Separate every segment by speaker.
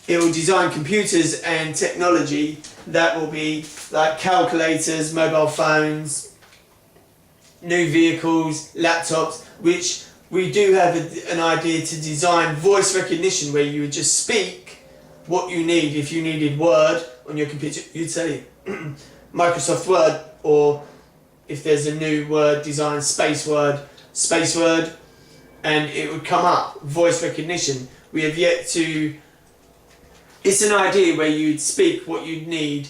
Speaker 1: it will design computers and technology that will be like calculators, mobile phones, new vehicles, laptops, which we do have an idea to design voice recognition where you would just speak what you need. If you needed Word on your computer, you'd say Microsoft Word, or if there's a new word designed, Space Word, and it would come up, voice recognition. We have yet to, it's an idea where you'd speak what you'd need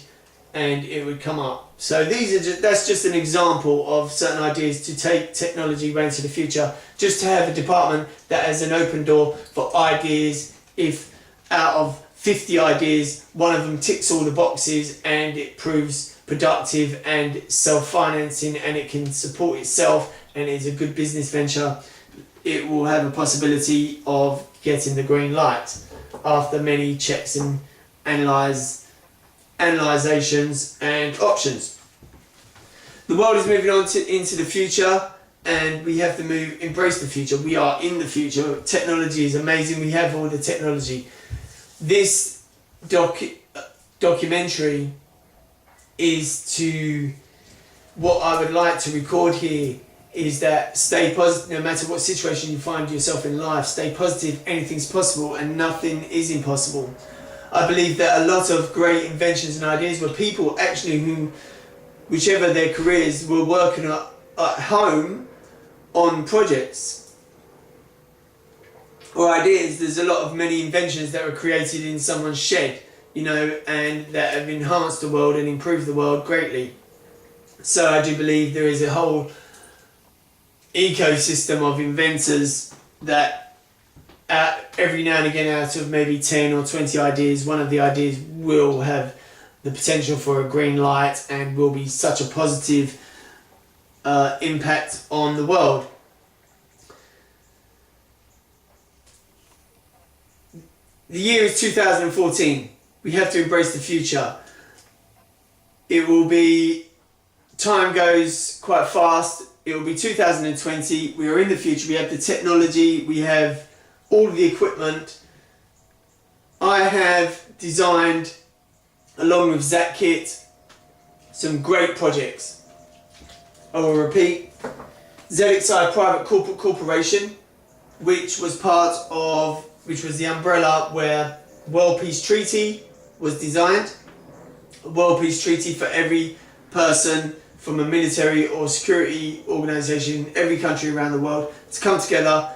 Speaker 1: and it would come up. So that's just an example of certain ideas to take technology way into the future, just to have a department that has an open door for ideas. If out of 50 ideas, one of them ticks all the boxes and it proves productive and self-financing and it can support itself and is a good business venture, it will have a possibility of getting the green light after many checks and analysations and options. The world is moving on into the future, and we have to embrace the future. We are in the future. Technology is amazing. We have all the technology. This documentary is to, what I would like to record here is that stay positive. No matter what situation you find yourself in life, stay positive. Anything's possible and nothing is impossible. I believe that a lot of great inventions and ideas were people actually who, whichever their careers, were working at home on projects or ideas. There's a lot of many inventions that were created in someone's shed, you know, and that have enhanced the world and improved the world greatly. So I do believe there is a whole ecosystem of inventors that every now and again, out of maybe 10 or 20 ideas, one of the ideas will have the potential for a green light and will be such a positive impact on the world. The year is 2014. We have to embrace the future. It will be, time goes quite fast. It will be 2020. We are in the future. We have the technology. We have all of the equipment. I have designed, along with Zach Kit, some great projects. I will repeat, ZXI Private Corporate Corporation, which was the umbrella where World Peace Treaty was designed. A World Peace Treaty for every person from a military or security organisation, every country around the world, to come together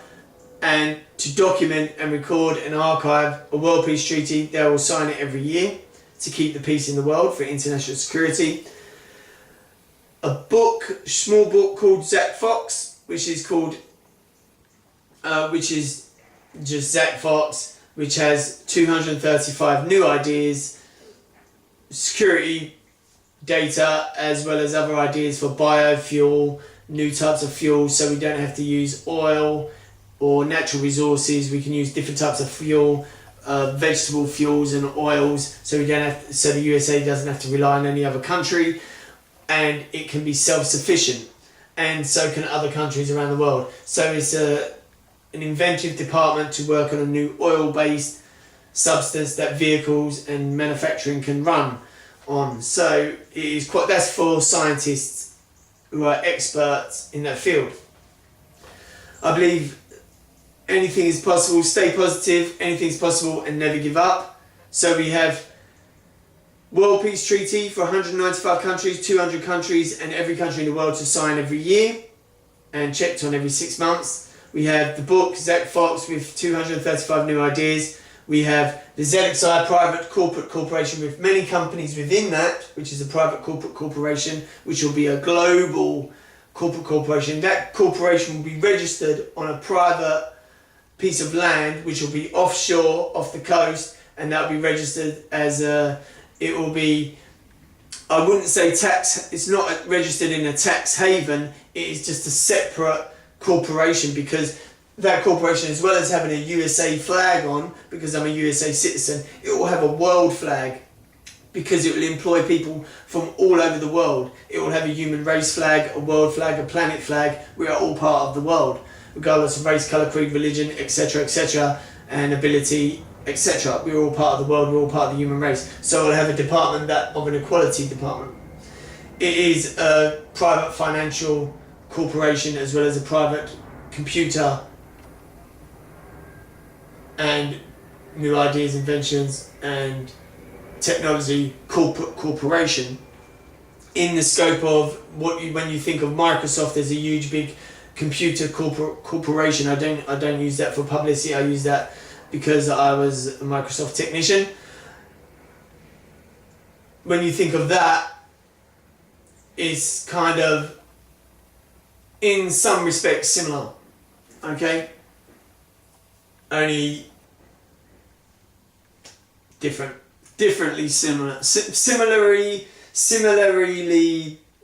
Speaker 1: and to document and record and archive a World Peace Treaty. They will sign it every year to keep the peace in the world for international security. A small book called Zach Fox, which is just Zach Fox, which has 235 new ideas, security data, as well as other ideas for biofuel, new types of fuels, so we don't have to use oil or natural resources. We can use different types of fuel, vegetable fuels and oils, so the USA doesn't have to rely on any other country, and it can be self-sufficient, and so can other countries around the world. So it's an inventive department to work on a new oil-based substance that vehicles and manufacturing can run on. So that's for scientists who are experts in that field. I believe anything is possible. Stay positive. Anything's possible, and never give up. So we have World Peace Treaty for 195 countries, 200 countries, and every country in the world to sign every year and checked on every 6 months. We have the book Zach Fox with 235 new ideas. We have the ZXI Private Corporate Corporation with many companies within that, which is a private corporate corporation, which will be a global corporate corporation. That corporation will be registered on a private piece of land, which will be offshore, off the coast, and that will be registered as it will be, I wouldn't say it's not registered in a tax haven, it is just a separate corporation, because that corporation, as well as having a USA flag on, because I'm a USA citizen, it will have a world flag, because it will employ people from all over the world. It will have a human race flag, a world flag, a planet flag. We are all part of the world, regardless of race, colour, creed, religion, etc., etc., and ability etc. We're all part of the world, we're all part of the human race. So we'll have a department of an equality department. It is a private financial corporation as well as a private computer and new ideas, inventions and technology corporation. In the scope of when you think of Microsoft as a huge big computer corporation, I don't use that for publicity. I use that because I was a Microsoft technician. When you think of that, it's kind of in some respects similar, okay? Only differently similar, similarly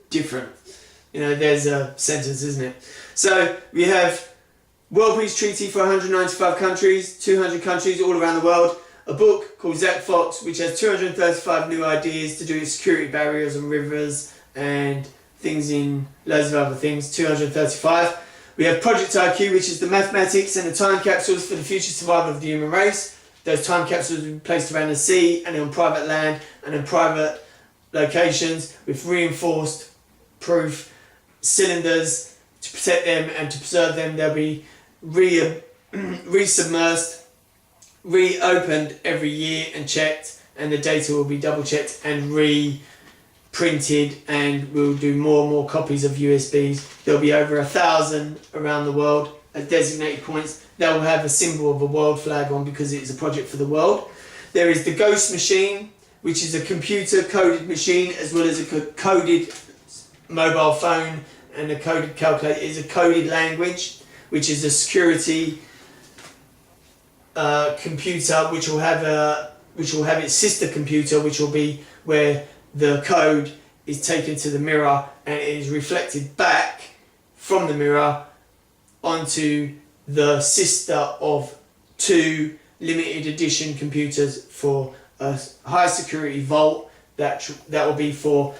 Speaker 1: different. You know, there's a sentence, isn't it? So we have World Peace Treaty for 195 countries, 200 countries all around the world. A book called Zack Fox, which has 235 new ideas to do with security barriers on rivers and things in loads of other things, 235. We have Project IQ, which is the mathematics and the time capsules for the future survival of the human race. Those time capsules will be placed around the sea and on private land and in private locations with reinforced proof cylinders to protect them and to preserve them. They'll be resubmersed, reopened every year and checked, and the data will be double checked and reprinted, and we'll do more and more copies of USBs. There'll be over 1,000 around the world at designated points. That will have a symbol of a world flag on because it's a project for the world. There is the Ghost machine, which is a computer coded machine as well as a coded mobile phone and a coded calculator. It is a coded language, which is a security computer which will have its sister computer, which will be where the code is taken to the mirror and it is reflected back from the mirror onto the sister of two limited edition computers for a high security vault that will be for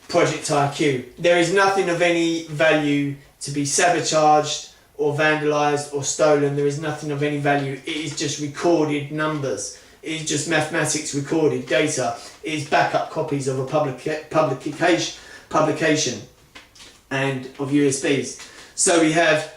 Speaker 1: Project IQ. There is nothing of any value to be sabotaged or vandalized or stolen. There is nothing of any value. It is just recorded numbers. It is just mathematics recorded data. It is backup copies of a publication and of USBs. So we have